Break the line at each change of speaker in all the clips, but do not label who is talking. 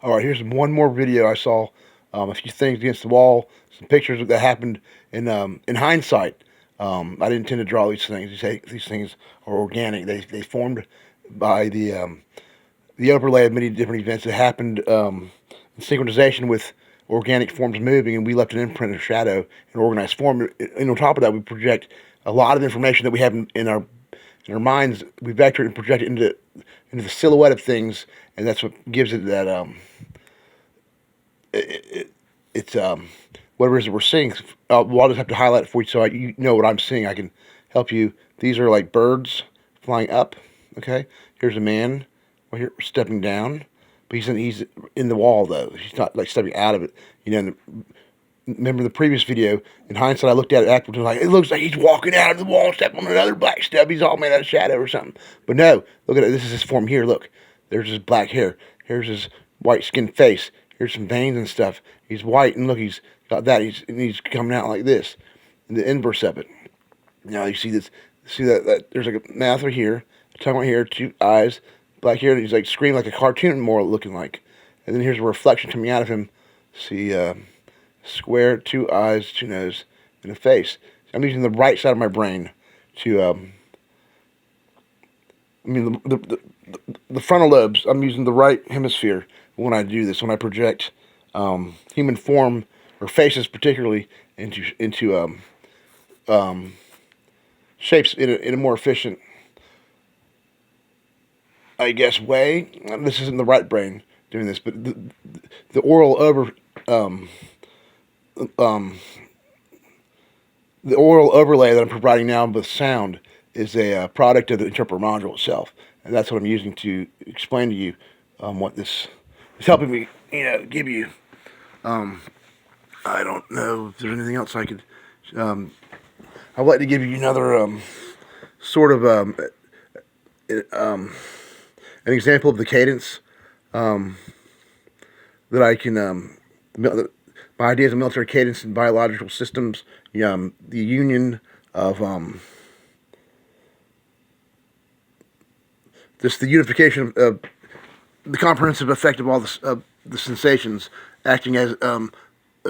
All right, here's one more video I saw. A few things against the wall, some pictures that happened in hindsight. I didn't intend to draw these things. These things are organic. They formed by the overlay of many different events that happened in synchronization with organic forms moving, and we left an imprint of shadow in organized form. And on top of that, we project a lot of information that we have in our minds. We vector it and project it into the silhouette of things, and that's what gives it that it's whatever it is that we're seeing. Well, I'll just have to highlight it for you so you know what I'm seeing. I can help you. These are like birds flying up. Okay, here's a man right here stepping down, but he's in the wall though. He's not like stepping out of it. You know. Remember the previous video? In hindsight, I looked at it afterwards and like, it looks like he's walking out of the wall, stepping on another black step. He's all made out of shadow or something. But no, look at it. This is his form here. Look, there's his black hair. Here's his white skinned face. Here's some veins and stuff. He's white, and look, he's got that. He's coming out like this. And the inverse of it. Now you see this. See that there's like a mouth right here, a tongue right here, two eyes, black hair. And he's like screaming like a cartoon, more looking like. And then here's a reflection coming out of him. See. Square, two eyes, two nose, and a face. I'm using the right side of my brain to, the frontal lobes, I'm using the right hemisphere when I do this, when I project human form, or faces particularly, into shapes in a more efficient, I guess, way. This isn't the right brain doing this, but the oral the oral overlay that I'm providing now with sound is a product of the interpreter module itself, and that's what I'm using to explain to you what this is helping me, give you. I don't know if there's anything else I could. I'd like to give you another sort of an example of the cadence that I can. My ideas of military cadence and biological systems, the union of the unification of the comprehensive effect of all the sensations acting as a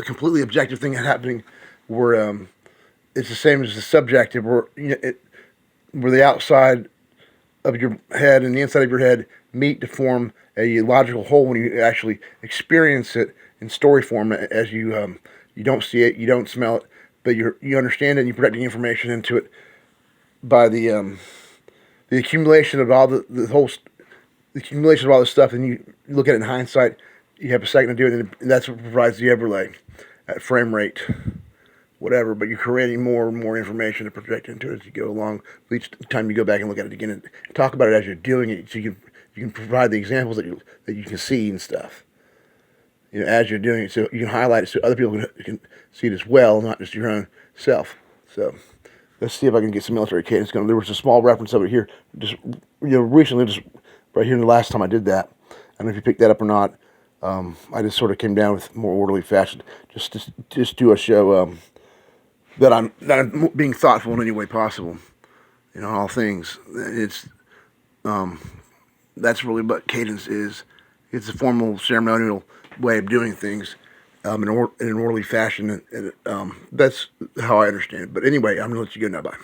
completely objective thing happening, where it's the same as the subjective, where where the outside of your head and the inside of your head meet to form a logical whole when you actually experience it in story form. As you don't see it, you don't smell it, but you understand it, and you project the information into it by the accumulation of all the accumulation of all this stuff, and you look at it in hindsight. You have a second to do it, and that's what provides the overlay at frame rate, whatever. But you're creating more and more information to project into it as you go along. Each time you go back and look at it again and talk about it as you're doing it, so you can provide the examples that you can see and stuff. As you're doing it, so you can highlight it so other people can see it as well, not just your own self. So let's see if I can get some military cadence going. There was a small reference over here, just recently, just right here in the last time I did that. I don't know if you picked that up or not. I just sort of came down with more orderly fashion, just do a show that I'm being thoughtful in any way possible. All things. It's that's really what cadence is. It's a formal ceremonial way of doing things in an orderly fashion, and that's how I understand it. But anyway, I'm going to let you go now. Bye.